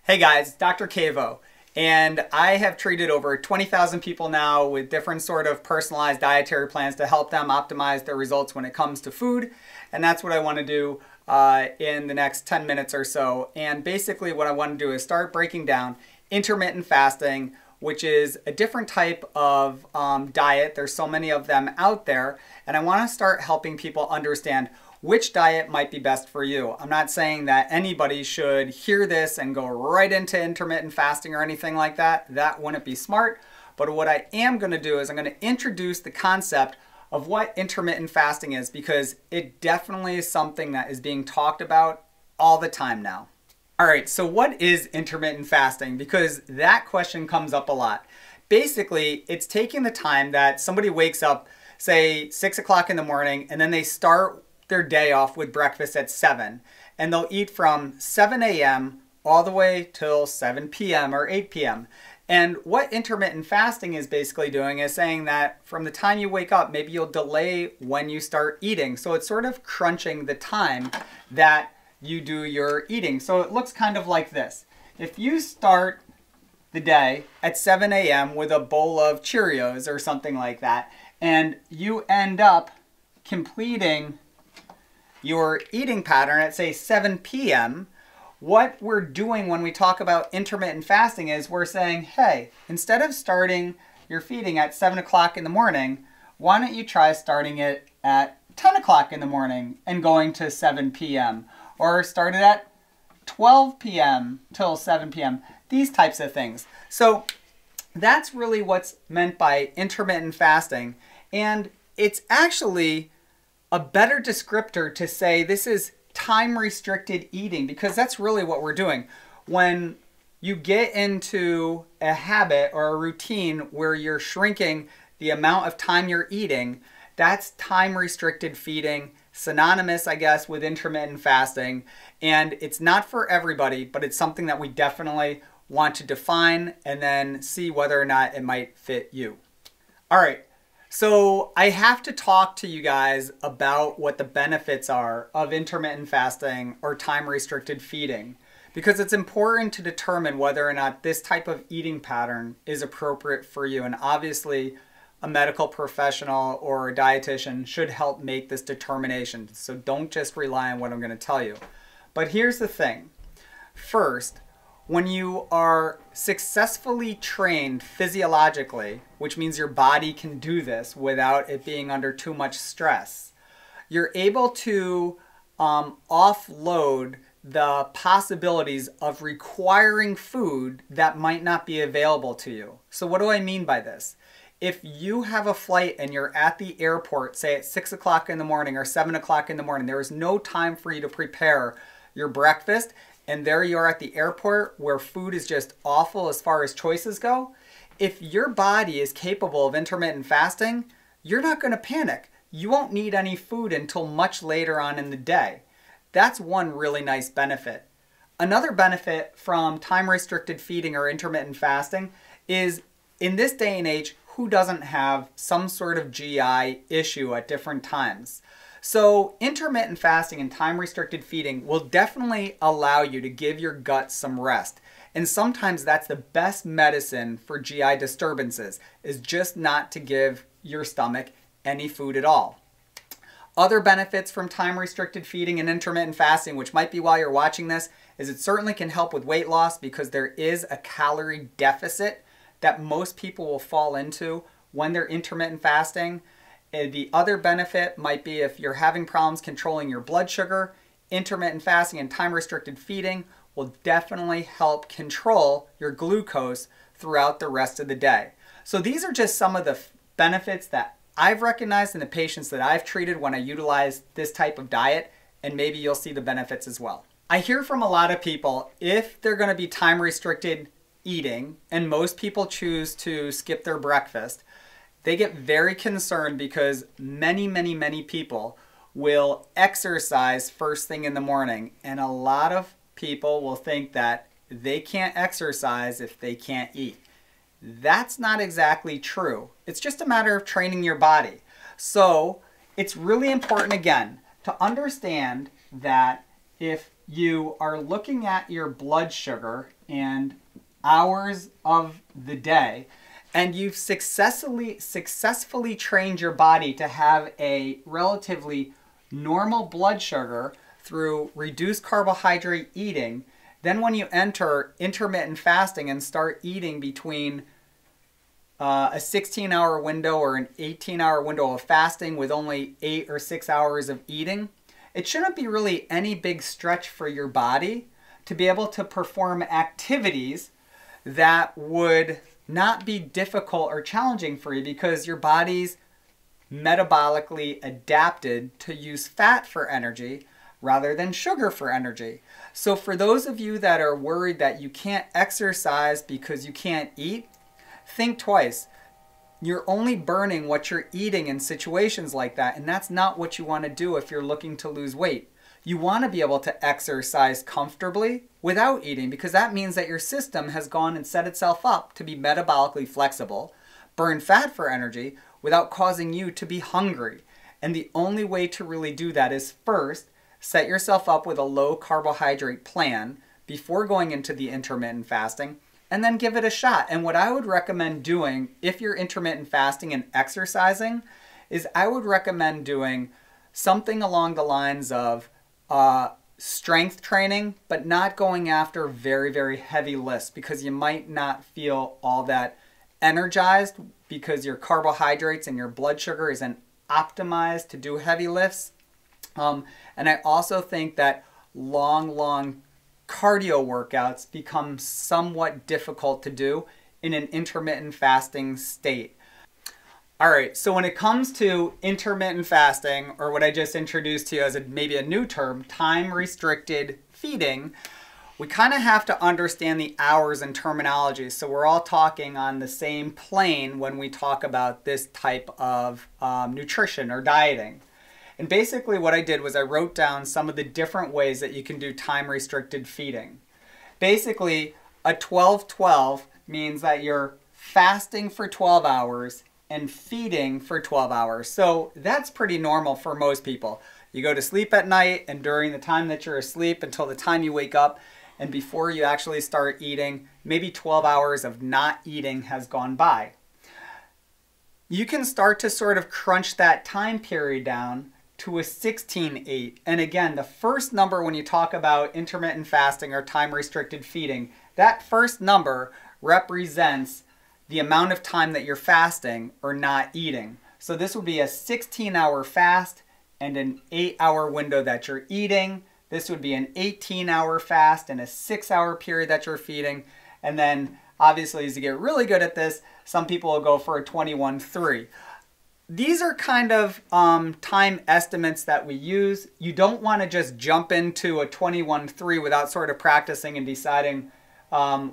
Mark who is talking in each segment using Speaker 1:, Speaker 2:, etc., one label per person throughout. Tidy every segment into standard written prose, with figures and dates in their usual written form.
Speaker 1: Hey guys, it's Dr. Cavo, and I have treated over 20,000 people now with different sort of personalized dietary plans to help them optimize their results when it comes to food, and that's what I want to do in the next 10 minutes or so. And basically what I want to do is start breaking down intermittent fasting, which is a different type of diet. There's so many of them out there, and I want to start helping people understand which diet might be best for you. I'm not saying that anybody should hear this and go right into intermittent fasting or anything like that. That wouldn't be smart. But what I am going to do is I'm going to introduce the concept of what intermittent fasting is, because it definitely is something that is being talked about all the time now. All right, so what is intermittent fasting? Because that question comes up a lot. Basically, it's taking the time that somebody wakes up, say 6 o'clock in the morning, and then they start their day off with breakfast at 7, and they'll eat from 7 a.m. all the way till 7 p.m. or 8 p.m. And what intermittent fasting is basically doing is saying that from the time you wake up, maybe you'll delay when you start eating. So it's sort of crunching the time that you do your eating. So it looks kind of like this. If you start the day at 7 a.m. with a bowl of Cheerios or something like that, and you end up completing your eating pattern at, say, 7 p.m., what we're doing when we talk about intermittent fasting is we're saying, hey, instead of starting your feeding at 7 o'clock in the morning, why don't you try starting it at 10 o'clock in the morning and going to 7 p.m. or start it at 12 p.m. till 7 p.m., these types of things. So that's really what's meant by intermittent fasting, and it's actually a better descriptor to say this is time-restricted eating, because that's really what we're doing. When you get into a habit or a routine where you're shrinking the amount of time you're eating, that's time-restricted feeding, synonymous, I guess, with intermittent fasting. And it's not for everybody, but it's something that we definitely want to define and then see whether or not it might fit you. All right. So I have to talk to you guys about what the benefits are of intermittent fasting or time-restricted feeding, because it's important to determine whether or not this type of eating pattern is appropriate for you. And obviously, a medical professional or a dietitian should help make this determination. So don't just rely on what I'm going to tell you. But here's the thing. First, when you are successfully trained physiologically, which means your body can do this without it being under too much stress, you're able to offload the possibilities of requiring food that might not be available to you. So what do I mean by this? If you have a flight and you're at the airport, say at 6 o'clock in the morning or 7 o'clock in the morning, there is no time for you to prepare your breakfast, and there you are at the airport where food is just awful as far as choices go. If your body is capable of intermittent fasting, you're not going to panic. You won't need any food until much later on in the day. That's one really nice benefit. Another benefit from time-restricted feeding or intermittent fasting is, in this day and age, who doesn't have some sort of GI issue at different times? So intermittent fasting and time-restricted feeding will definitely allow you to give your gut some rest. And sometimes that's the best medicine for GI disturbances, is just not to give your stomach any food at all. Other benefits from time-restricted feeding and intermittent fasting, which might be while you're watching this, is it certainly can help with weight loss, because there is a calorie deficit that most people will fall into when they're intermittent fasting. The other benefit might be if you're having problems controlling your blood sugar, intermittent fasting and time-restricted feeding will definitely help control your glucose throughout the rest of the day. So these are just some of the benefits that I've recognized in the patients that I've treated when I utilize this type of diet, and maybe you'll see the benefits as well. I hear from a lot of people, if they're going to be time-restricted eating, and most people choose to skip their breakfast, they get very concerned because many people will exercise first thing in the morning. And a lot of people will think that they can't exercise if they can't eat. That's not exactly true. It's just a matter of training your body. So it's really important, again, to understand that if you are looking at your blood sugar and hours of the day, and you've successfully trained your body to have a relatively normal blood sugar through reduced carbohydrate eating, then when you enter intermittent fasting and start eating between a 16-hour window or an 18-hour window of fasting with only 8 or 6 hours of eating, it shouldn't be really any big stretch for your body to be able to perform activities that would not be difficult or challenging for you because your body's metabolically adapted to use fat for energy rather than sugar for energy. So for those of you that are worried that you can't exercise because you can't eat, think twice. You're only burning what you're eating in situations like that, and that's not what you want to do if you're looking to lose weight. You want to be able to exercise comfortably without eating because that means that your system has gone and set itself up to be metabolically flexible, burn fat for energy without causing you to be hungry. And the only way to really do that is first, set yourself up with a low carbohydrate plan before going into the intermittent fasting, and then give it a shot. And what I would recommend doing if you're intermittent fasting and exercising is I would recommend doing something along the lines of strength training, but not going after very, very heavy lifts because you might not feel all that energized because your carbohydrates and your blood sugar isn't optimized to do heavy lifts. And I also think that long cardio workouts become somewhat difficult to do in an intermittent fasting state. All right, so when it comes to intermittent fasting, or what I just introduced to you as maybe a new term, time-restricted feeding, we kind of have to understand the hours and terminology so we're all talking on the same plane when we talk about this type of nutrition or dieting. And basically what I did was I wrote down some of the different ways that you can do time-restricted feeding. Basically, a 12-12 means that you're fasting for 12 hours and feeding for 12 hours. So that's pretty normal for most people. You go to sleep at night, and during the time that you're asleep until the time you wake up and before you actually start eating, maybe 12 hours of not eating has gone by. You can start to sort of crunch that time period down to a 16-8. And again, the first number when you talk about intermittent fasting or time-restricted feeding, that first number represents the amount of time that you're fasting or not eating. So this would be a 16-hour fast and an 8-hour window that you're eating. This would be an 18-hour fast and a 6-hour period that you're feeding. And then obviously as you get really good at this, some people will go for a 21-3. These are kind of time estimates that we use. You don't want to just jump into a 21-3 without sort of practicing and deciding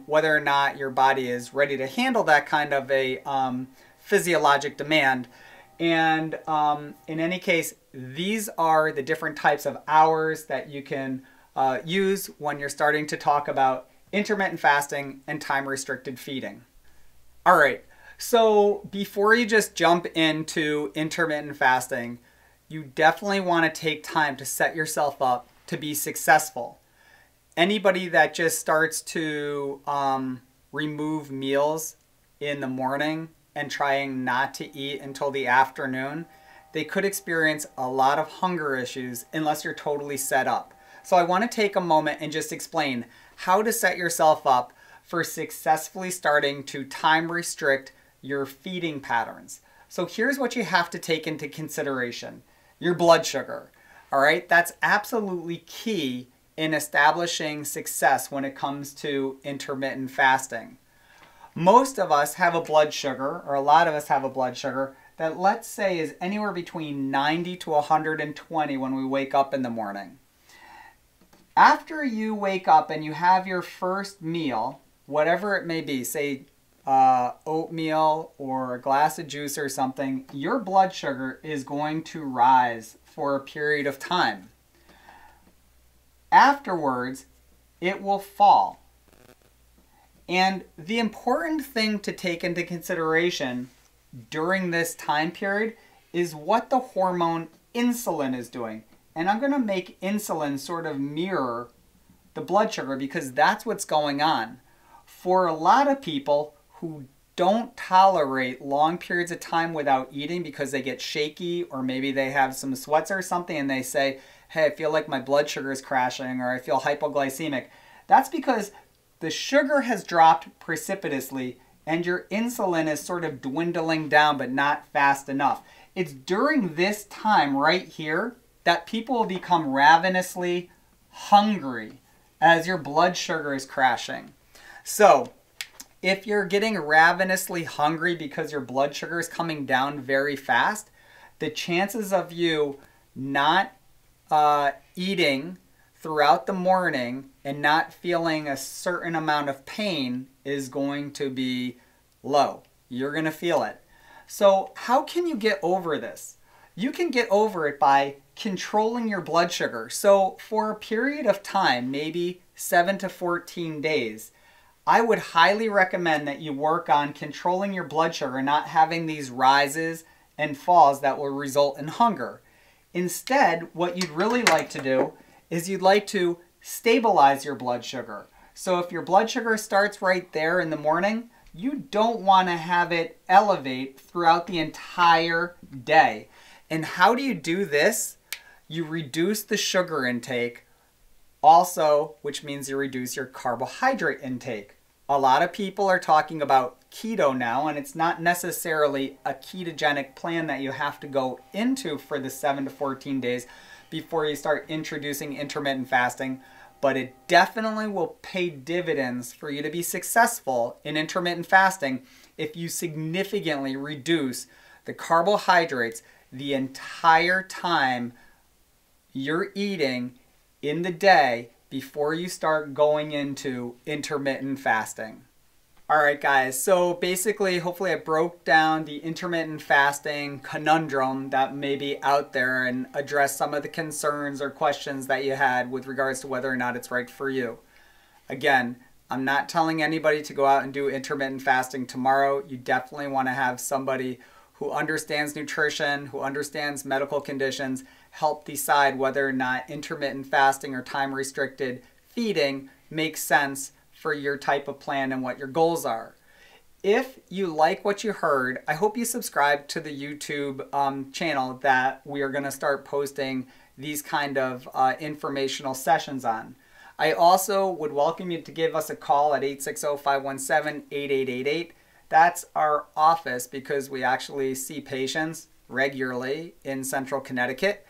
Speaker 1: whether or not your body is ready to handle that kind of a physiologic demand. And in any case, these are the different types of hours that you can use when you're starting to talk about intermittent fasting and time-restricted feeding. All right, so before you just jump into intermittent fasting, you definitely want to take time to set yourself up to be successful. Anybody that just starts to remove meals in the morning and trying not to eat until the afternoon, they could experience a lot of hunger issues unless you're totally set up. So I want to take a moment and just explain how to set yourself up for successfully starting to time restrict your feeding patterns. So here's what you have to take into consideration. Your blood sugar. All right, that's absolutely key in establishing success when it comes to intermittent fasting. Most of us have a blood sugar, or a lot of us have a blood sugar, that let's say is anywhere between 90 to 120 when we wake up in the morning. After you wake up and you have your first meal, whatever it may be, say oatmeal or a glass of juice or something, your blood sugar is going to rise for a period of time. Afterwards, it will fall. And the important thing to take into consideration during this time period is what the hormone insulin is doing. And I'm going to make insulin sort of mirror the blood sugar because that's what's going on. For a lot of people who don't tolerate long periods of time without eating because they get shaky or maybe they have some sweats or something and they say, hey, I feel like my blood sugar is crashing or I feel hypoglycemic. That's because the sugar has dropped precipitously and your insulin is sort of dwindling down but not fast enough. It's during this time right here that people will become ravenously hungry as your blood sugar is crashing. So if you're getting ravenously hungry because your blood sugar is coming down very fast, the chances of you not eating throughout the morning and not feeling a certain amount of pain is going to be low. You're going to feel it. So how can you get over this? You can get over it by controlling your blood sugar. So for a period of time, maybe 7 to 14 days, I would highly recommend that you work on controlling your blood sugar, not having these rises and falls that will result in hunger. Instead, what you'd really like to do is you'd like to stabilize your blood sugar. So if your blood sugar starts right there in the morning, you don't want to have it elevate throughout the entire day. And how do you do this? You reduce the sugar intake, also, which means you reduce your carbohydrate intake. A lot of people are talking about keto now, and it's not necessarily a ketogenic plan that you have to go into for the 7 to 14 days before you start introducing intermittent fasting, but it definitely will pay dividends for you to be successful in intermittent fasting if you significantly reduce the carbohydrates the entire time you're eating in the day before you start going into intermittent fasting. All right, guys, so basically, hopefully I broke down the intermittent fasting conundrum that may be out there and addressed some of the concerns or questions that you had with regards to whether or not it's right for you. Again, I'm not telling anybody to go out and do intermittent fasting tomorrow. You definitely want to have somebody who understands nutrition, who understands medical conditions, help decide whether or not intermittent fasting or time-restricted feeding makes sense for your type of plan and what your goals are. If you like what you heard, I hope you subscribe to the YouTube channel that we are going to start posting these kind of informational sessions on. I also would welcome you to give us a call at 860-517-8888. That's our office because we actually see patients regularly in Central Connecticut.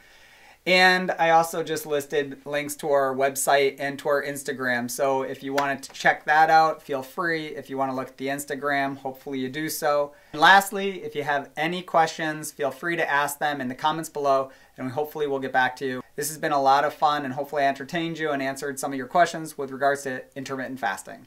Speaker 1: And I also just listed links to our website and to our Instagram. So if you wanted to check that out, feel free. If you want to look at the Instagram, hopefully you do so. And lastly, if you have any questions, feel free to ask them in the comments below, and hopefully we'll get back to you. This has been a lot of fun, and hopefully I entertained you and answered some of your questions with regards to intermittent fasting.